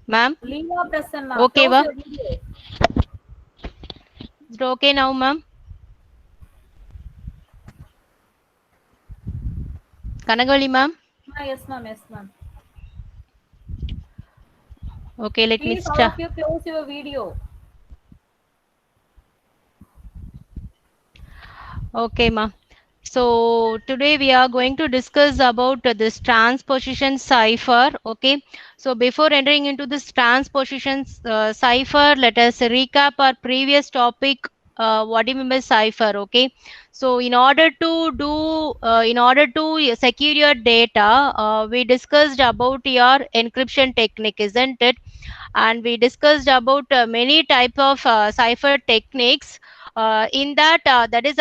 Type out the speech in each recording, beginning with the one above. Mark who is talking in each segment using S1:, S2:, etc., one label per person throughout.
S1: Ma'am?
S2: Leela Prasanna,
S1: Okay,
S2: close
S1: ma'am.
S2: your video.
S1: Is it okay now, ma'am? Kanagali, ma'am?
S2: Ah, yes, ma'am. Yes, ma'am.
S1: Okay, let me
S2: Please, all
S1: start.
S2: of you, close your video.
S1: Okay, ma'am. So today we are going to discuss about this transposition cipher. Okay. So before entering into this transposition cipher, let us recap our previous topic. What do you mean by cipher? Okay. So in order to secure your data, we discussed about your encryption technique, isn't it? And we discussed about many type of cipher techniques. In that that is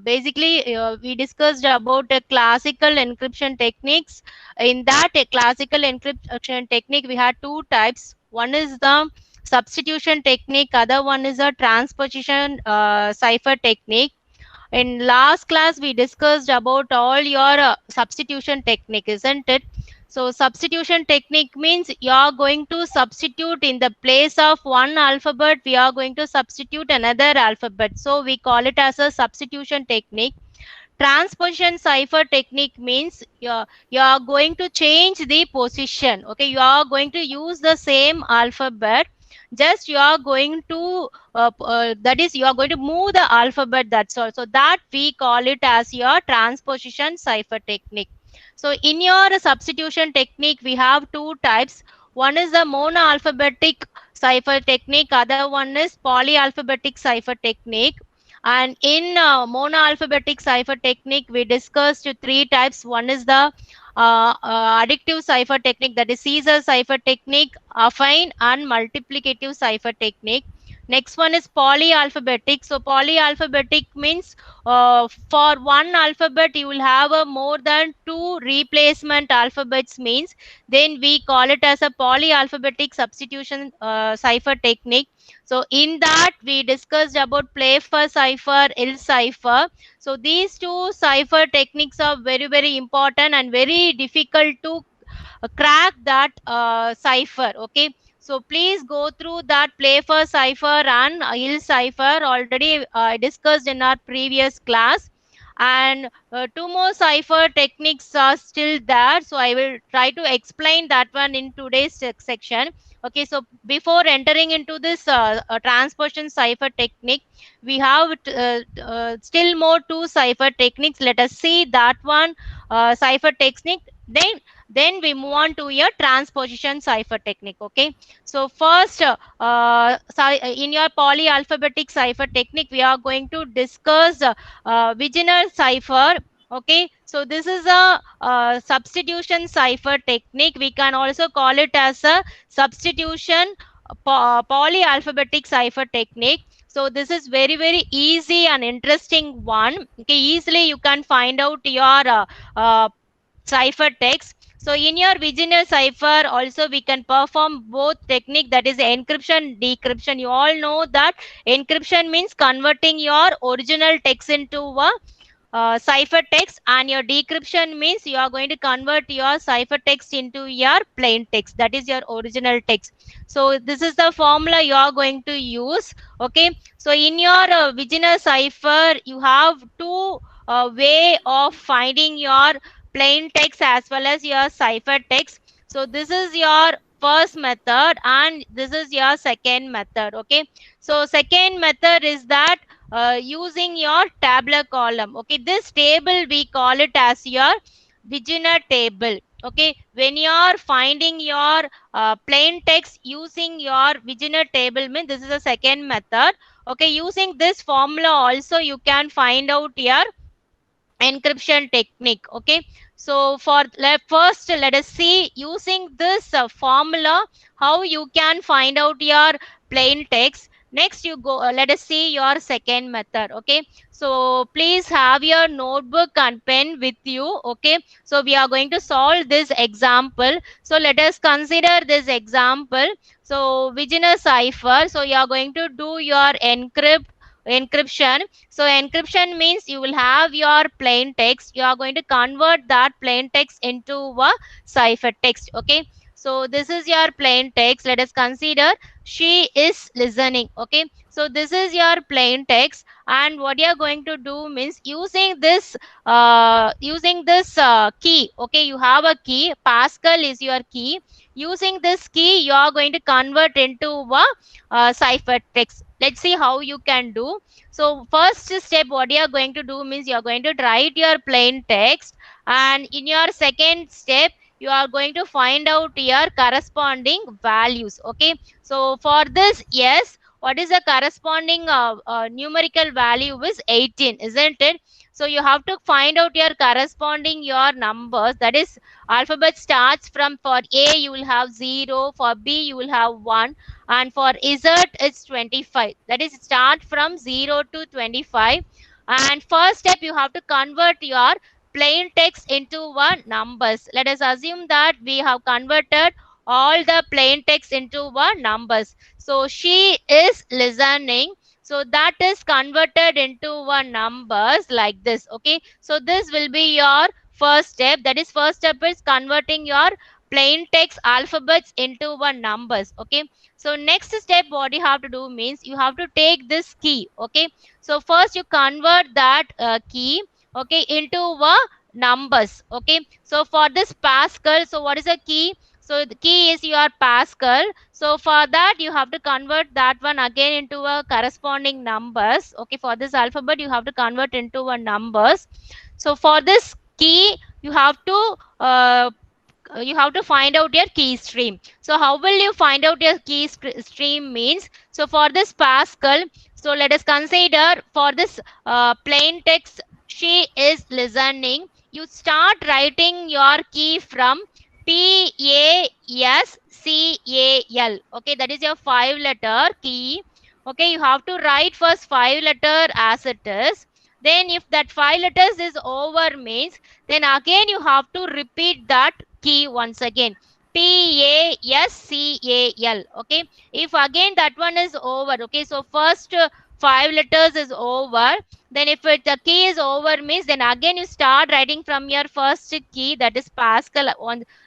S1: basically we discussed about classical encryption techniques. In that classical encryption technique, we had two types. One is the substitution technique, other one is a transposition cipher technique. In last class we discussed about all your substitution technique, isn't it? So substitution technique means you are going to substitute in the place of one alphabet, we are going to substitute another alphabet, so we call it as a substitution technique. Transposition cipher technique means you are going to change the position. Okay, you are going to use the same alphabet, just you are going to that is you are going to move the alphabet, that's all. So that we call it as your transposition cipher technique. So in your substitution technique we have two types. One is the monoalphabetic cipher technique, other one is polyalphabetic cipher technique. And in monoalphabetic cipher technique, we discussed three types. One is the additive cipher technique, that is Caesar cipher technique, affine and multiplicative cipher technique. Next one is polyalphabetic. So polyalphabetic means for one alphabet you will have a more than two replacement alphabets, means then we call it as a polyalphabetic substitution cipher technique. So in that we discussed about play for cipher, L cipher. So these two cipher techniques are very very important and very difficult to crack that cipher. Okay, so please go through that play for cipher and L cipher, already discussed in our previous class. And two more cipher techniques are still there, so I will try to explain that one in today's section. Okay, so before entering into this transposition cipher technique, we have still more two cipher techniques. Let us see that one cipher technique, then we move on to your transposition cipher technique. Okay, so first in your polyalphabetic cipher technique we are going to discuss Wigner cipher. Okay, so this is a substitution cipher technique, we can also call it as a substitution polyalphabetic cipher technique. So this is very very easy and interesting one. Okay, easily you can find out your uh, cipher text. So in your Wigner cipher also we can perform both technique, that is encryption, decryption. You all know that encryption means converting your original text into a cipher text, and your decryption means you are going to convert your cipher text into your plain text, that is your original text. So this is the formula you are going to use. Okay, so in your Wigner cipher you have two way of finding your plain text as well as your cipher text. So this is your first method and this is your second method. Okay, so second method is that using your tabular column. Okay, this table we call it as your Wigner table. Okay, when you are finding your plain text using your Wigner table, means this is the second method. Okay, using this formula also you can find out your encryption technique. Okay, so for first let us see using this formula how you can find out your plain text. Next you go let us see your second method. Okay, so please have your notebook and pen with you. Okay, so we are going to solve this example. So let us consider this example. So Wigner cipher, so you are going to do your encryption. So encryption means you will have your plain text, you are going to convert that plain text into a cipher text. Okay, So this is your plain text. Let us consider she is listening. Okay. So this is your plain text, and what you are going to do means using this key. Okay, you have a key. Pascal is your key. Using this key, you are going to convert into a ciphertext. Let's see how you can do. So first step, what you are going to do means you are going to write your plain text, and in your second step, you are going to find out your corresponding values. Okay. So for this, yes, what is the corresponding numerical value is 18, isn't it? So you have to find out your corresponding your numbers. That is, alphabet starts from, for A you will have 0, for B you will have 1, and for Z it's 25. That is, start from 0 to 25. And first step, you have to convert your plain text into one numbers. Let us assume that we have converted all the plain text into one numbers. So she is listening. So that is converted into one numbers like this. Okay. So this will be your first step. That is, first step is converting your plain text alphabets into one numbers. Okay. So next step, what you have to do means you have to take this key. Okay. So first you convert that key, okay, into a numbers. Okay. So for this Pascal, so what is a key? So the key is your Pascal. So for that, you have to convert that one again into a corresponding numbers. Okay. For this alphabet, you have to convert into a numbers. So for this key, you have to find out your key stream. So how will you find out your key stream means? So for this Pascal, so let us consider for this plain text, she is listening. You start writing your key from PASCAL. Okay, that is your 5-letter key. Okay, you have to write first 5-letter as it is. Then if that 5 letters is over means, then again you have to repeat that key once again. PASCAL. Okay. If again that one is over, okay. So first 5 letters is over. Then if the key is over means, then again you start writing from your first key, that is Pascal.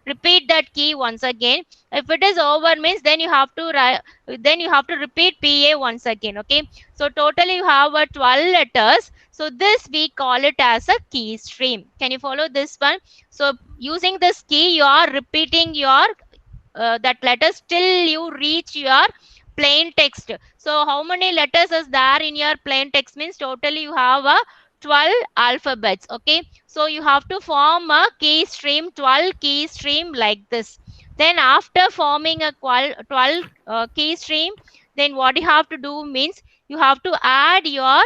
S1: Repeat that key once again. If it is over means, then you have to write. Then you have to repeat PA once again. Okay. So totally you have 12 letters. So this we call it as a key stream. Can you follow this one? So using this key, you are repeating your that letters till you reach your plain text. So how many letters is there in your plain text means totally you have 12 alphabets. Okay. So you have to form a key stream, 12 key stream like this. Then after forming a 12 key stream, then what you have to do means you have to add your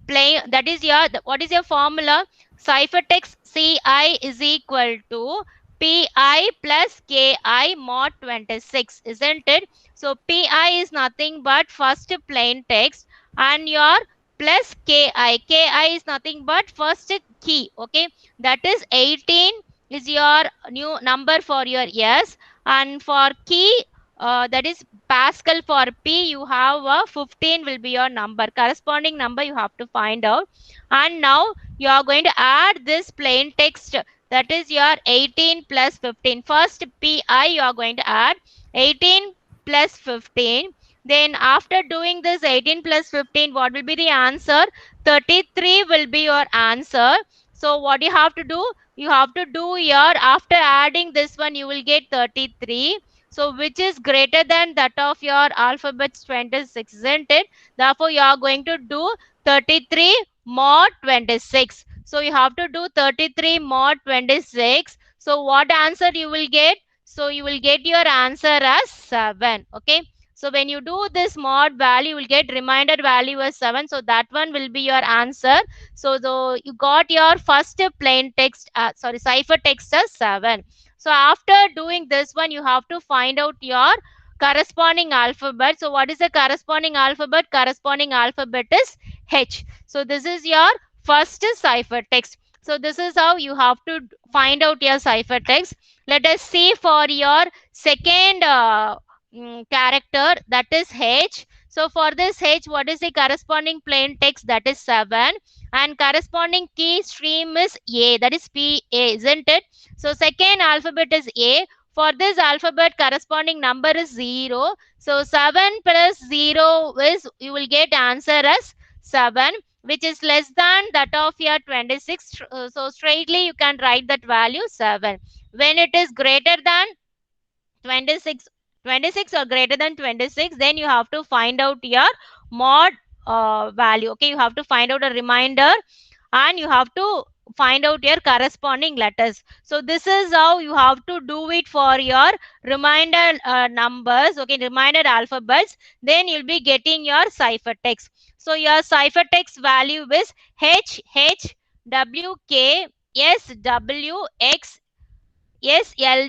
S1: plain, that is your, what is your formula? Ciphertext CI is equal to PI plus KI mod 26, isn't it? So PI is nothing but first plain text, and your plus KI. KI is nothing but first key. Okay. That is 18 is your new number for your yes. And for key, that is Pascal, for P, you have 15 will be your number. Corresponding number you have to find out. And now you are going to add this plain text, that is your 18 plus 15. First PI you are going to add 18 plus 15. Then after doing this 18 plus 15, what will be the answer? 33 will be your answer. So what you have to do? You have to do your, after adding this one, you will get 33. So which is greater than that of your alphabets 26, isn't it? Therefore, you are going to do 33 mod 26. So you have to do 33 mod 26. So what answer you will get? So you will get your answer as 7. Okay. So when you do this mod value, you will get remainder value as 7. So that one will be your answer. So you got your first plain text, cipher text as 7. So after doing this one, you have to find out your corresponding alphabet. So what is the corresponding alphabet? Corresponding alphabet is H. So this is your first ciphertext. So this is how you have to find out your ciphertext. Let us see for your second character, that is H. So for this H, what is the corresponding plain text? That is 7. And corresponding key stream is A, that is PA, isn't it? So second alphabet is A. For this alphabet, corresponding number is 0. So 7 plus 0 is, you will get answer as 7, which is less than that of your 26. So straightly you can write that value 7. When it is greater than 26, 26 or greater than 26, then you have to find out your mod value. Okay, you have to find out a reminder, and you have to find out your corresponding letters. So this is how you have to do it for your reminder numbers, okay, reminder alphabets. Then you'll be getting your ciphertext. So your ciphertext value is H H W K S W X SLGNTCG.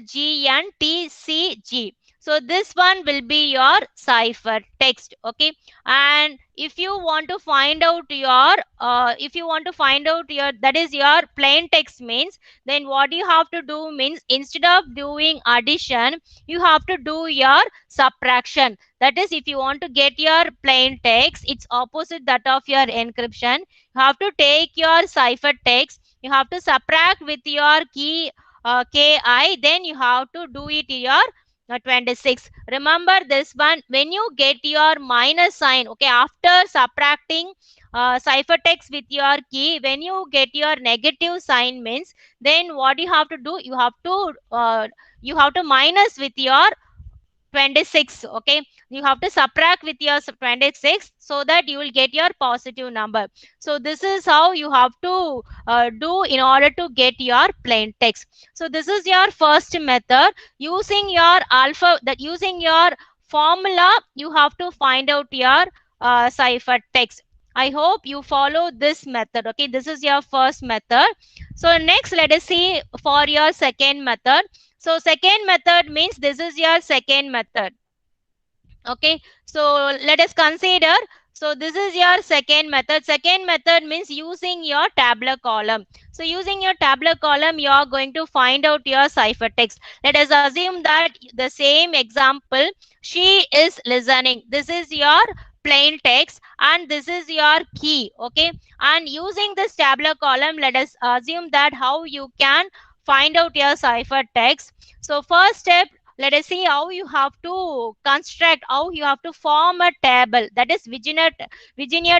S1: So this one will be your cipher text. Okay. And if you want to find out your that is your plain text means, then what you have to do means, instead of doing addition, you have to do your subtraction. That is, if you want to get your plain text, it's opposite that of your encryption. You have to take your cipher text, you have to subtract with your key ki, then you have to do it your 26. Remember this one, when you get your minus sign, okay, after subtracting ciphertext with your key, when you get your negative sign means, then what you have to do, you have to minus with your 26. Okay, you have to subtract with your 26, so that you will get your positive number. So this is how you have to do in order to get your plain text. So this is your first method. Using your using your formula, you have to find out your cipher text. I hope you follow this method. Okay, this is your first method. So next, let us see for your second method. So second method means, this is your second method. Okay, so let us consider. So this is your second method. Second method means using your tabular column. So using your tabular column, you are going to find out your ciphertext. Let us assume that the same example, she is listening. This is your plain text, and this is your key. Okay, and using this tabular column, let us assume that how you can find out your ciphertext. So first step, let us see how you have to construct, how you have to form a table, that is Virginia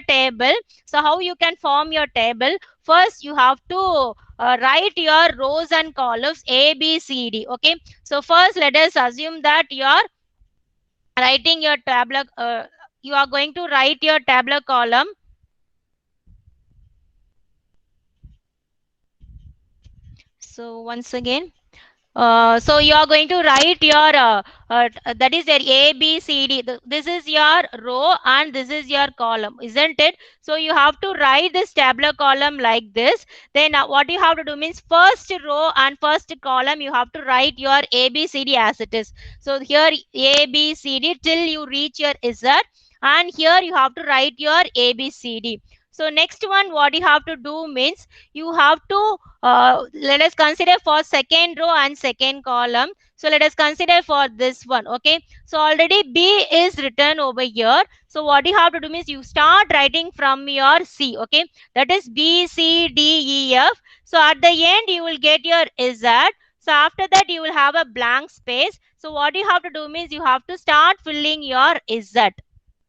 S1: table. So how you can form your table? First you have to write your rows and columns A, B, C, D. Okay, so first let us assume that you are writing your tabular you are going to write your tabular column. So once again, so you are going to write your that is your A, B, C, D. This is your row and this is your column, isn't it? So you have to write this tabular column like this. Then what you have to do means, first row and first column you have to write your A, B, C, D as it is. So here A, B, C, D till you reach your Z, and here you have to write your A, B, C, D. So next one, what you have to do means, you have to let us consider for second row and second column. So let us consider for this one. Okay, so already B is written over here. So what you have to do means, you start writing from your C. Okay, that is B, C, D, E, F. So at the end you will get your Z. So after that you will have a blank space. So what you have to do means, you have to start filling your Z.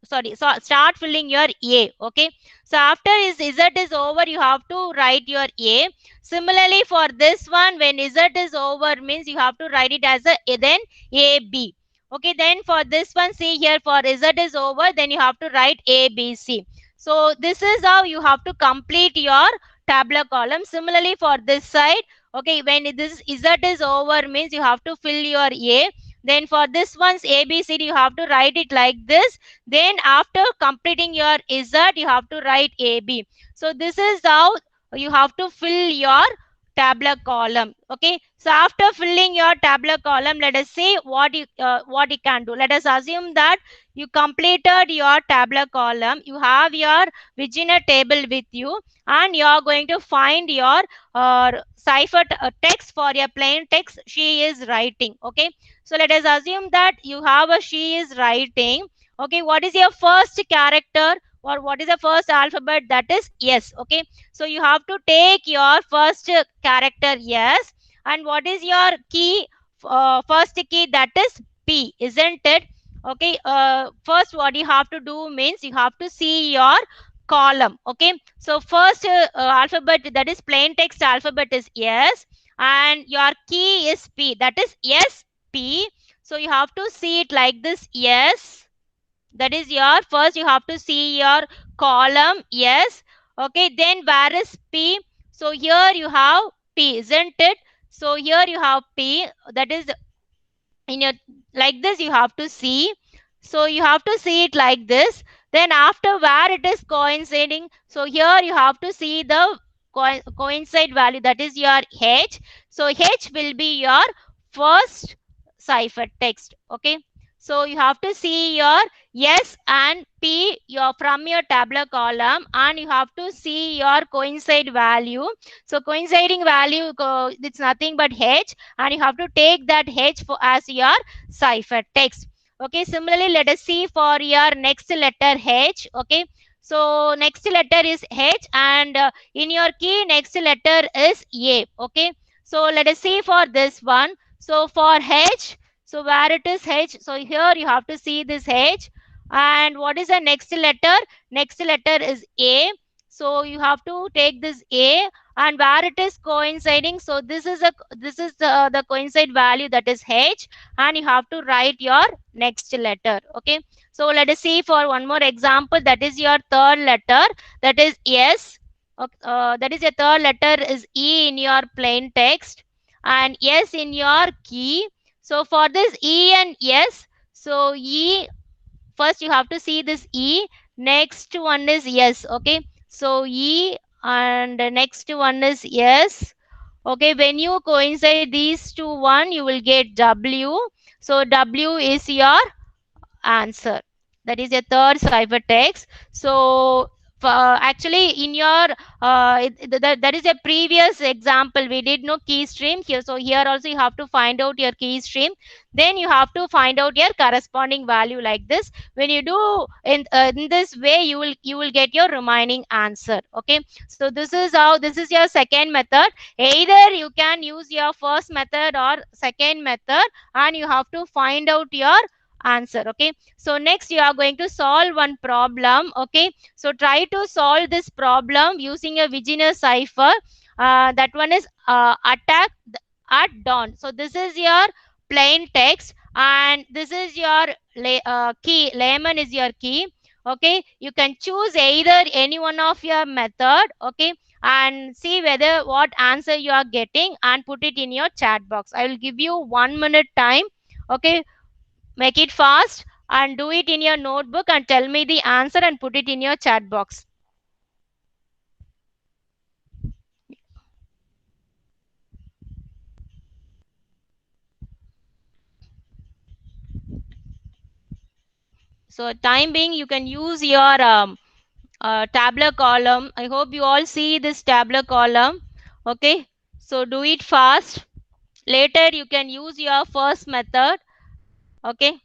S1: Sorry, so start filling your A. Okay, so after Z is over, you have to write your A. Similarly for this one, when Z is over means, you have to write it as a then AB. Okay, then for this one, see here, for Z is over, then you have to write ABC. So this is how you have to complete your tabular column. Similarly for this side, okay, when this Z is over means, you have to fill your A. Then for this one's ABCD, you have to write it like this. Then after completing your Z, you have to write AB. So this is how you have to fill your tabular column. Okay, so after filling your tabular column, let us see what you can do. Let us assume that you completed your tabular column, you have your Virginia table with you, and you are going to find your cipher text for your plain text she is writing. Okay, so let us assume that you have a she is writing. Okay, what is your first character, or what is the first alphabet? That is yes. Okay, so you have to take your first character yes, and what is your key? first key, that is P, isn't it? Okay, first what you have to do means you have to see your column. Okay, so first alphabet, that is plain text alphabet, is S, and your key is P, that is S P. So you have to see it like this, S, that is your first, you have to see your column, yes. Okay, then where is P? So here you have P, isn't it? So here you have P, that is in your, like this you have to see. So you have to see it like this. Then after where it is coinciding, so here you have to see the coincide value, that is your H. So H will be your first ciphertext. Okay, so you have to see your S and P your from your tabular column, and you have to see your coincide value. So coinciding value, it's nothing but H, and you have to take that H for as your ciphertext. Okay, similarly let us see for your next letter H. Okay, so next letter is H, and in your key next letter is A. Okay, so let us see for this one. So for H, so where it is H, so here you have to see this H. And what is the next letter? Next letter is A. So you have to take this A, and where it is coinciding, so this is the coincide value, that is H, and you have to write your next letter. Okay, so let us see for one more example, that is your third letter, that is S. Okay, that is your third letter is E in your plain text, and S in your key. So for this E and S, so E, first you have to see this E, next one is S. Okay, so E and the next one is S. Okay, when you coincide these two one, you will get W. So W is your answer. That is a third ciphertext. So actually in your that is a previous example, we did no key stream here. So here also you have to find out your key stream, then you have to find out your corresponding value, like this. When you do in this way, you will get your remaining answer. Okay, so this is how, this is your second method. Either you can use your first method or second method, and you have to find out your answer. Okay, so next you are going to solve one problem. Okay, so try to solve this problem using a Vigenère cipher. That one is attack at dawn. So this is your plain text, and this is your key, layman is your key. Okay, you can choose either any one of your method. Okay, and see whether what answer you are getting, and put it in your chat box. I will give you 1 minute time. Okay, make it fast and do it in your notebook, and tell me the answer and put it in your chat box. So time being, you can use your tabular column. I hope you all see this tabular column. Okay, so do it fast. Later you can use your first method. Okay,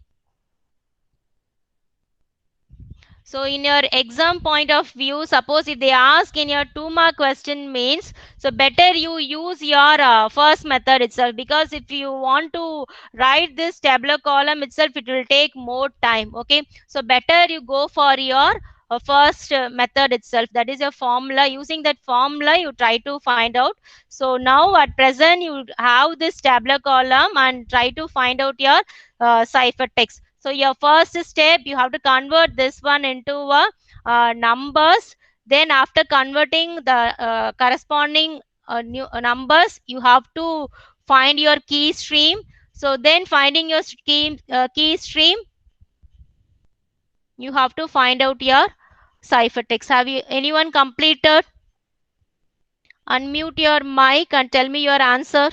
S1: so in your exam point of view, suppose if they ask in your 2 mark question means, so better you use your first method itself, because if you want to write this tabular column itself, it will take more time. Okay, so better you go for your first method itself, that is a formula. Using that formula you try to find out. So now at present you have this tabular column, and try to find out your ciphertext. So your first step, you have to convert this one into numbers. Then after converting the corresponding new numbers, you have to find your key stream. So then finding your key stream, you have to find out your ciphertext. Have you anyone completed? Unmute your mic and tell me your answer.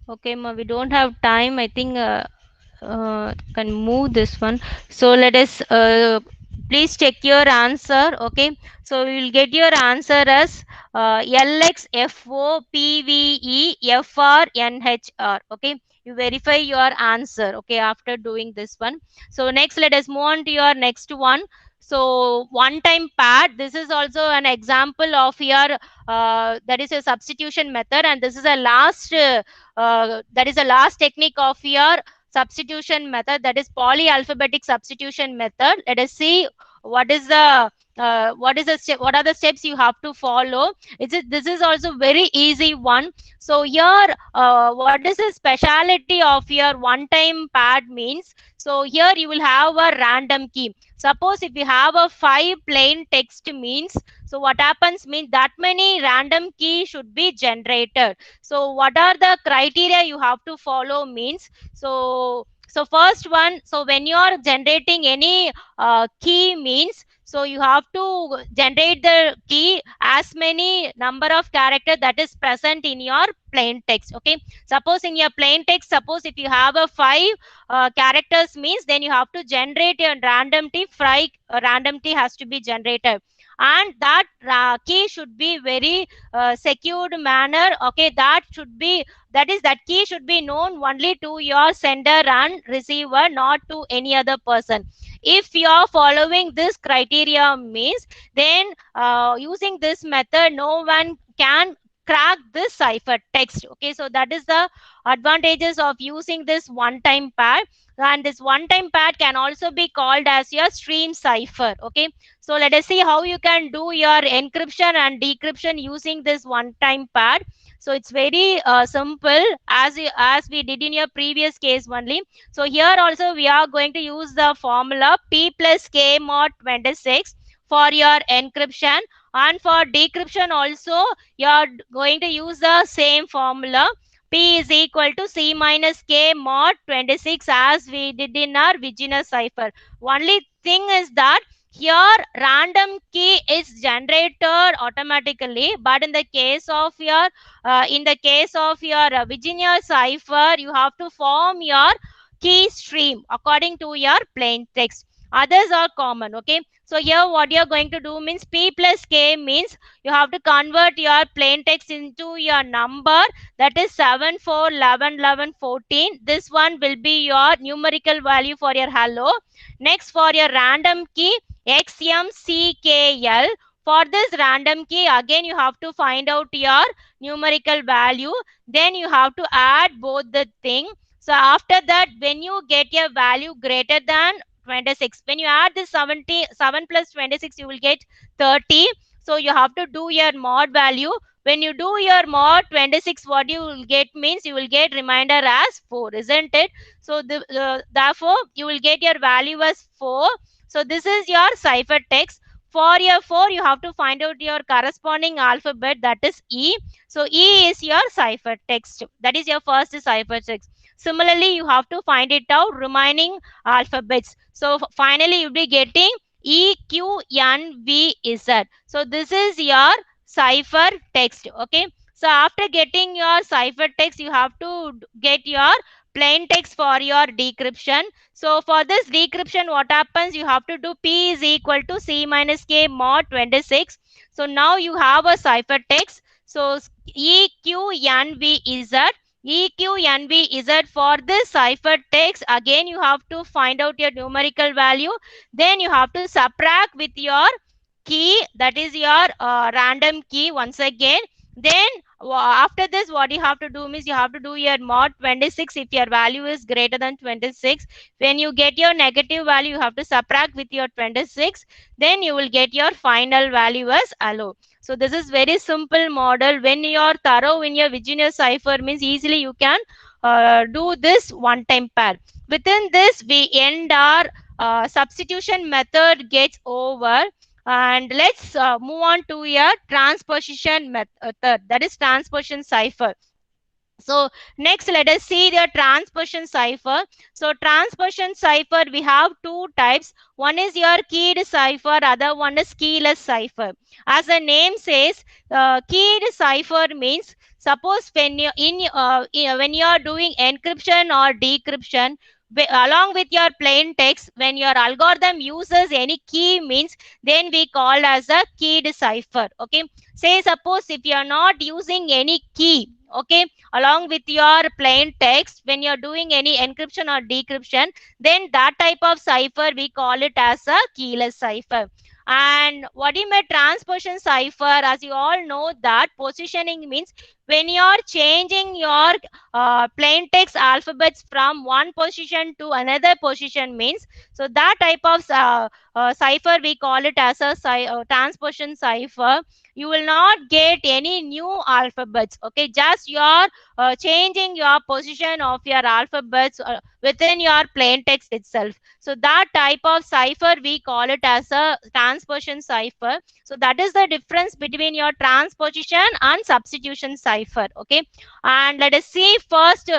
S1: Okay, ma, we don't have time. I think can move this one. So let us please check your answer. Okay, so we will get your answer as LXFOPVEFRNHR. Okay, you verify your answer. Okay, after doing this one. So next, let us move on to your next one. So one time pad. This is also an example of your that is a substitution method, and this is a last that is a last technique of your substitution method, that is polyalphabetic substitution method. Let us see what is the what are the steps you have to follow. This is also very easy one. So here what is the speciality of your one time pad means, so here you will have a random key. Suppose if you have a 5 plain text means, so what happens means that many random key should be generated. So what are the criteria you have to follow means, so first one, so when you are generating any key means, so you have to generate the key as many number of character that is present in your plain text. Okay, suppose in your plain text, suppose if you have a 5 characters means, then you have to generate a random t. Random t has to be generated, and that key should be very secured manner. Okay, that is that key should be known only to your sender and receiver, not to any other person. If you are following this criteria means, then using this method no one can crack this cipher text. Okay, so that is the advantages of using this one time pad. And this one time pad can also be called as your stream cipher. Okay, so let us see how you can do your encryption and decryption using this one time pad. So it's very simple, as we did in your previous case only. So here also we are going to use the formula P plus K mod 26 for your encryption, and for decryption also you are going to use the same formula. P is equal to C minus K mod 26, as we did in our Virginia cipher. Only thing is that here random key is generated automatically, but in the case of your Virginia cipher, you have to form your key stream according to your plain text. Others are common. Okay, so here what you're going to do means, P plus K means you have to convert your plain text into your number, that is 7 4 11 11 14. This one will be your numerical value for your hello. Next, for your random key, XMCKL. For this random key, again you have to find out your numerical value. Then you have to add both the thing. So after that, when you get a value greater than 26, when you add this 77 plus 26, you will get 30. So you have to do your mod value. When you do your mod 26, what you will get means, you will get remainder as 4, isn't it? So therefore you will get your value as 4. So this is your cipher text. For your 4, you have to find out your corresponding alphabet, that is E. So E is your cipher text. That is your first cipher text. Similarly, you have to find it out remaining alphabets. So finally, you'll be getting E, Q, N, V, Z. So this is your cipher text. Okay. So after getting your cipher text, you have to get your plain text for your decryption. So for this decryption, what happens? You have to do P is equal to C minus K mod 26. So now you have a cipher text. So EQNVZ. EQNVZ, for this cipher text, again you have to find out your numerical value. Then you have to subtract with your key, that is your random key once again. Then after this, what you have to do is, you have to do your mod 26 if your value is greater than 26. When you get your negative value, you have to subtract with your 26. Then you will get your final value as hello. So this is very simple model. When you are thorough in your Virginia cipher means, easily you can do this one time pair. Within this, we end our substitution method gets over. And let's move on to a transposition method, that is transposition cipher. So next, let us see the transposition cipher. So transposition cipher, we have two types. One is your keyed cipher, other one is keyless cipher. As the name says, keyed cipher means suppose when you are doing encryption or decryption, along with your plain text, when your algorithm uses any key means, then we call as a keyed cipher. Okay. Say suppose if you are not using any key, okay, along with your plain text, when you're doing any encryption or decryption, then that type of cipher we call it as a keyless cipher. And what do you mean transposition cipher? As you all know that positioning means when you're changing your plain text alphabets from one position to another position means, so that type of cipher we call it as a transposition cipher. You will not get any new alphabets, okay, just your changing your position of your alphabets within your plain text itself. So that type of cipher we call it as a transposition cipher. So that is the difference between your transposition and substitution cipher. Okay, and let us see first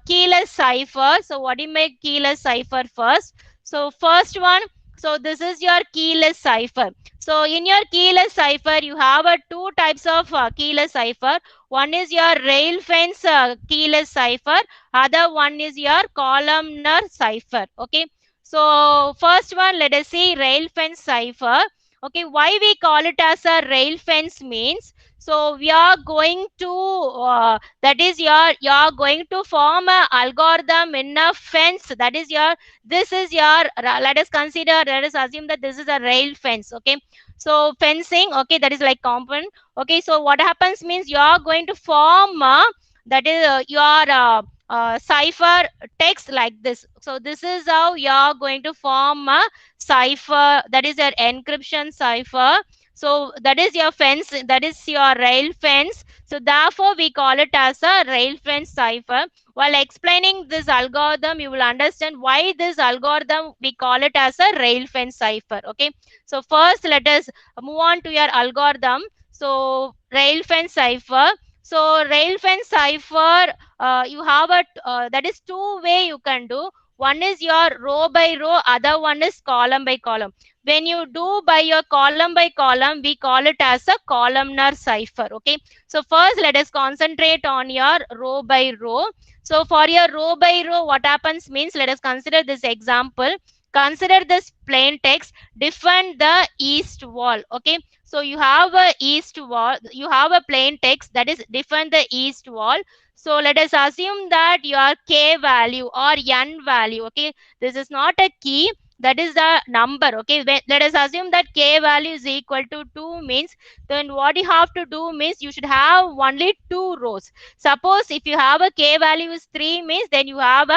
S1: keyless cipher. So what do you make keyless cipher first? So first one. So this is your keyless cipher. So in your keyless cipher, you have two types of keyless cipher. One is your rail fence keyless cipher. Other one is your columnar cipher. Okay. So first one, let us see rail fence cipher. Okay. Why we call it as a rail fence means, so we are going to that is your you are going to form a algorithm in a fence. That is your this is your let us assume that this is a rail fence. Okay. So fencing. Okay. That is like component. Okay, so what happens means you are going to form that is your cipher text like this. So this is how you are going to form a cipher, that is your encryption cipher. So that is your fence, that is your rail fence. So therefore we call it as a rail fence cipher. While explaining this algorithm, you will understand why this algorithm we call it as a rail fence cipher. Okay, so first let us move on to your algorithm. So rail fence cipher. So rail fence cipher, you have a that is two way you can do. One is your row by row, other one is column by column. When you do by your column by column, we call it as a columnar cipher. Okay. So first let us concentrate on your row by row. So for your row by row, what happens means, let us consider this example. Consider this plain text, define the east wall. Okay, so you have a east wall, you have a plain text that is define the east wall. So let us assume that your k value or n value, okay, this is not a key, that is the number. Okay, let us assume that k value is equal to 2 means, then what you have to do means you should have only two rows. Suppose if you have a k value is 3 means, then you have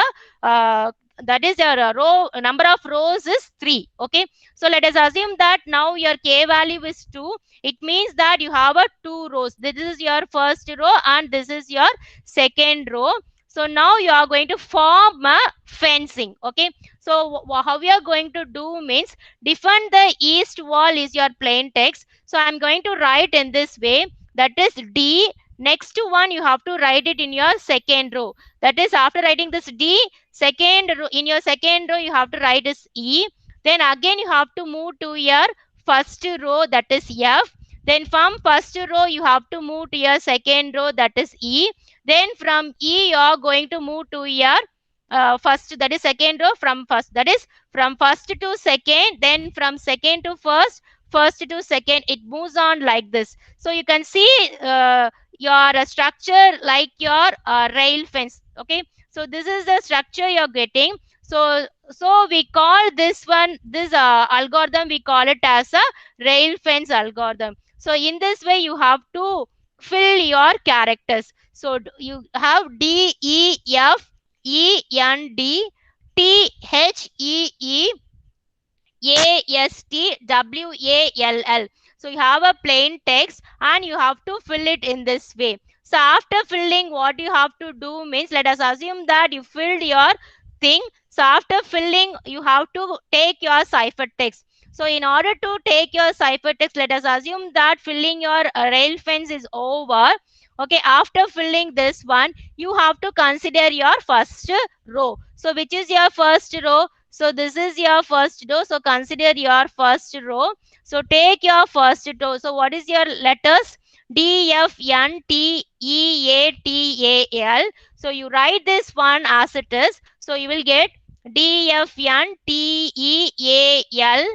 S1: a that is your row number of rows is 3. Okay, so let us assume that now your k value is 2. It means that you have a two rows. This is your first row and this is your second row. So now you are going to form a fencing. Okay, so how we are going to do means, define the east wall is your plain text. So I'm going to write in this way, that is d. Next to one you have to write it in your second row. That is after writing this d, second row, in your second row you have to write is e. Then again you have to move to your first row, that is f. Then from first row you have to move to your second row, that is e. Then from e you are going to move to your first, that is second row, from first, that is from first to second, then from second to first, first to second, it moves on like this. So you can see your structure like your rail fence. Okay, so this is the structure you're getting. So we call this one, this algorithm we call it as a rail fence algorithm. So in this way you have to fill your characters. So you have d e f e n d t h e e ASTWALL. So you have a plain text and you have to fill it in this way. So after filling, what you have to do means, let us assume that you filled your thing. So after filling, you have to take your ciphertext. So in order to take your ciphertext, let us assume that filling your rail fence is over. Okay, after filling this one, you have to consider your first row. So which is your first row? So this is your first row. So consider your first row. So take your first row. So what is your letters? D, F, N, T, E, A, T, A, L. So you write this one as it is. So you will get D, F, N, T, E, A, L.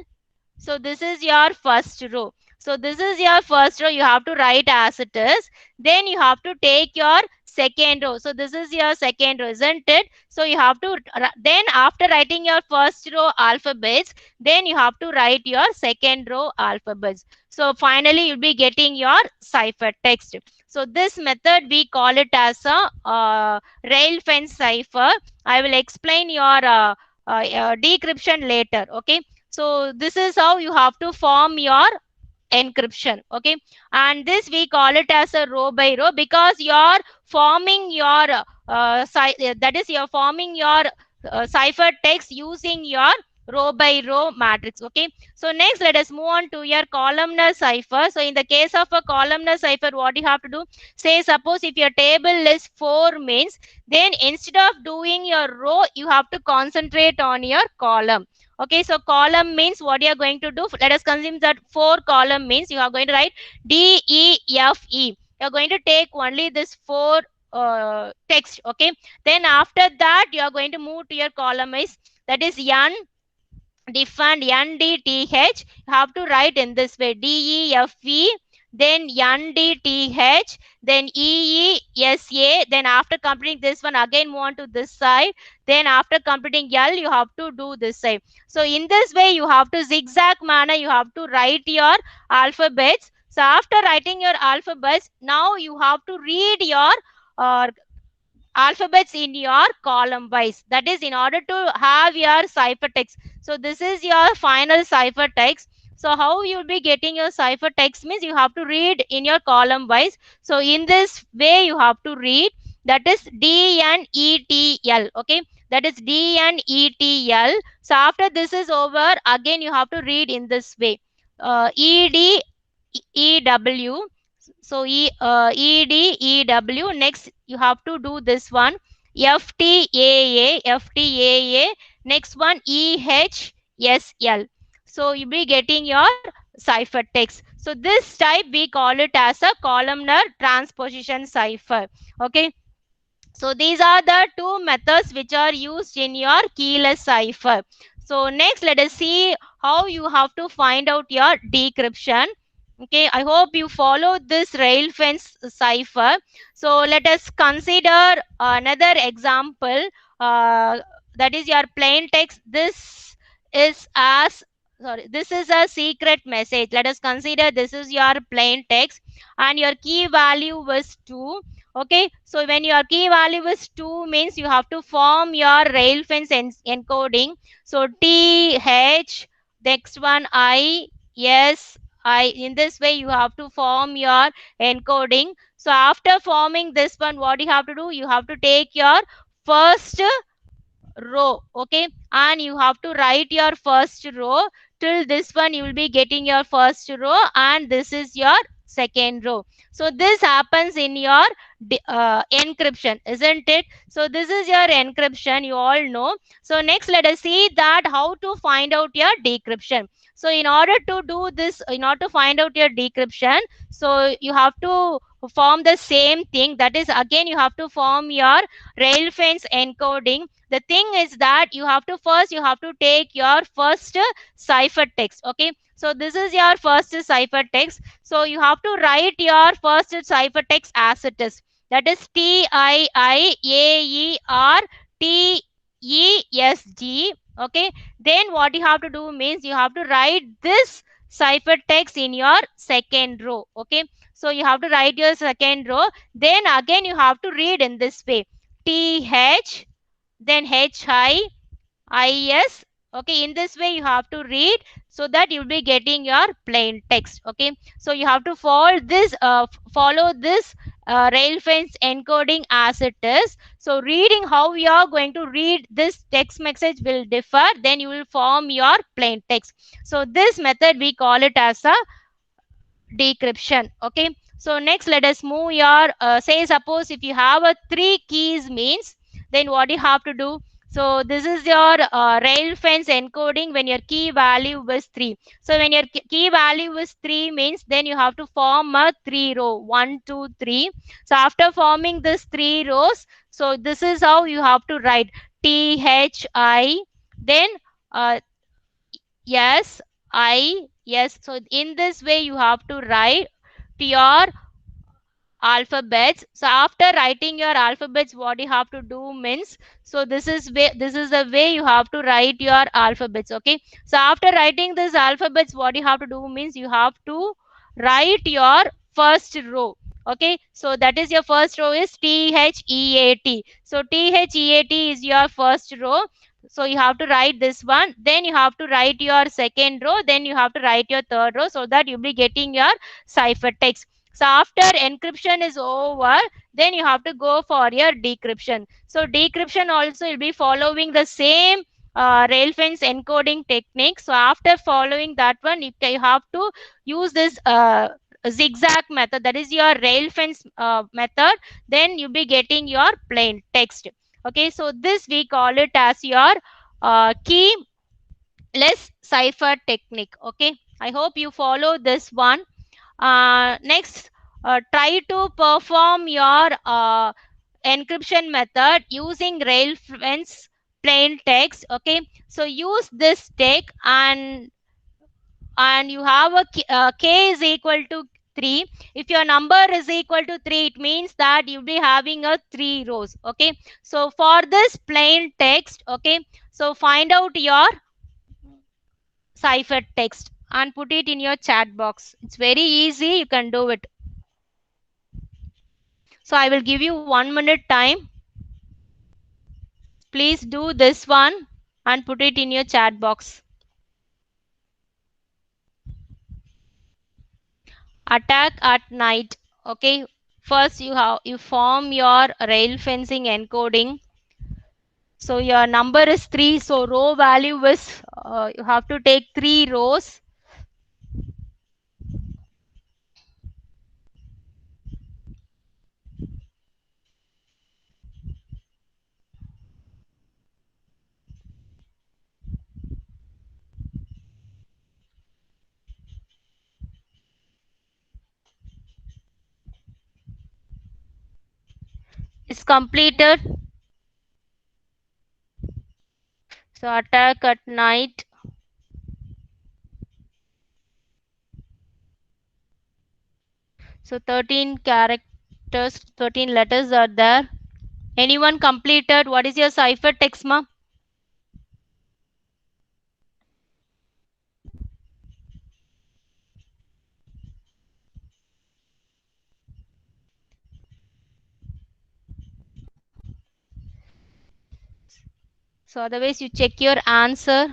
S1: So this is your first row. So this is your first row. You have to write as it is. Then you have to take your second row. So this is your second row, isn't it? So you have to, then after writing your first row alphabets, then you have to write your second row alphabets. So finally you'll be getting your cipher text. So this method we call it as a rail fence cipher. I will explain your decryption later. Okay. So this is how you have to form your encryption. Okay, and this we call it as a row by row, because you're forming your that is you're forming your cipher text using your row by row matrix. Okay, so next let us move on to your columnar cipher. So in the case of a columnar cipher, what you have to do, say suppose if your table is 4 means, then instead of doing your row, you have to concentrate on your column. Okay, so column means what you are going to do. Let us consider that 4 column means you are going to write D, E, F, E. You are going to take only this 4 text. Okay, then after that you are going to move to your column is, that is N, different NDTH. You have to write in this way DEFE, then NDTH, then EESA. Then after completing this one, again move on to this side. Then after completing L, you have to do this side. So in this way, you have to zigzag manner, you have to write your alphabets. So after writing your alphabets, now you have to read your uh, alphabets in your column wise. That is in order to have your ciphertext. So this is your final ciphertext. So how you'll be getting your ciphertext means you have to read in your column wise. So in this way you have to read, that is DNETL. Okay, that is DNETL. So after this is over, again you have to read in this way, EDEW. So EDEW. Next you have to do this one, FTAA. Next one EHSL. So you'll be getting your ciphertext. So this type we call it as a columnar transposition cipher. Okay, so these are the two methods which are used in your keyless cipher. So next let us see how you have to find out your decryption. Okay, I hope you follow this rail fence cipher. So let us consider another example. Uh, that is your plain text. Is as this is a secret message. Let us consider this is your plain text and your key value was 2. Okay, so when your key value is 2 means you have to form your rail fence encoding. So TH, next one in this way you have to form your encoding. So after forming this one, what you have to do, you have to take your first row. Okay, and you have to write your first row. Till this one you will be getting your first row, and this is your second row. So this happens in your encryption, isn't it? So this is your encryption, you all know. So next let us see that how to find out your decryption. So in order to do this, in order to find out your decryption, so you have to form the same thing. That is, again you have to form your rail fence encoding. The thing is that you have to first, you have to take your first ciphertext. Okay, so this is your first ciphertext. So you have to write your first ciphertext as it is. That is TIIAERTESG. Okay, then what you have to do means you have to write this ciphertext in your second row. Okay, so you have to write your second row. Then again you have to read in this way, TH, then HIIS. Okay, in this way you have to read, so that you'll be getting your plain text. Okay, so you have to follow this rail fence encoding as it is. So reading how you are going to read this text message will differ, then you will form your plain text. So this method we call it as a decryption. Okay, So next, let us move your, say suppose if you have a three keys means, then what you have to do? So this is your rail fence encoding when your key value was 3. So when your key value is 3 means, then you have to form a 3 row, 1, 2, 3. So after forming this 3 rows, so this is how you have to write THI, then uh, yes, I, yes. So in this way you have to write to your alphabets. So after writing your alphabets, what you have to do means, so this is the way you have to write your alphabets. Okay, so after writing this alphabets, what you have to do means, you have to write your first row. Okay, so that is your first row is THEAT. So THEAT is your first row. So you have to write this one, then you have to write your second row, then you have to write your third row, so that you'll be getting your ciphertext. So after encryption is over, then you have to go for your decryption. So decryption also will be following the same rail fence encoding technique. So after following that one, you have to use this zigzag method, that is your rail fence method. Then you'll be getting your plain text. Okay, so this we call it as your keyless cipher technique. Okay, I hope you follow this one. Next, try to perform your encryption method using Railfence plain text. Okay, so use this tick, and you have a k is equal to 3. If your number is equal to 3, it means that you'll be having a 3 rows. Okay, so for this plain text, okay, so find out your cipher text and put it in your chat box. It's very easy, you can do it. So I will give you 1 minute time. Please do this one and put it in your chat box. Attack at night. Okay. First you form your rail fencing encoding. So your number is 3. So row value is you have to take 3 rows. Is completed. So attack at night. So 13 characters, 13 letters are there. Anyone completed? What is your cipher text, ma? So otherwise you check your answer.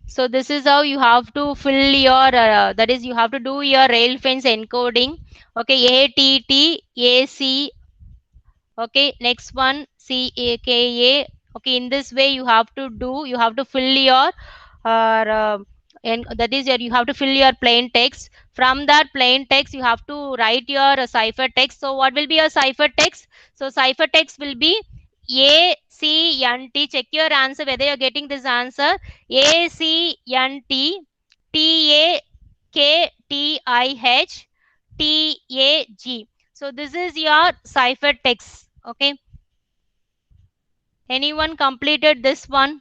S1: So this is how you have to fill your, that is you have to do your rail fence encoding. Okay, ATTAC. Okay, next one CAKA. Okay, in this way you have to do, you have to fill your, and that is your, you have to fill your plain text. From that plain text, you have to write your cipher text. So what will be your cipher text? So cipher text will be ACNT. Check your answer whether you're getting this answer. ACNT TAKTIH So this is your cipher text. Okay. Anyone completed this one?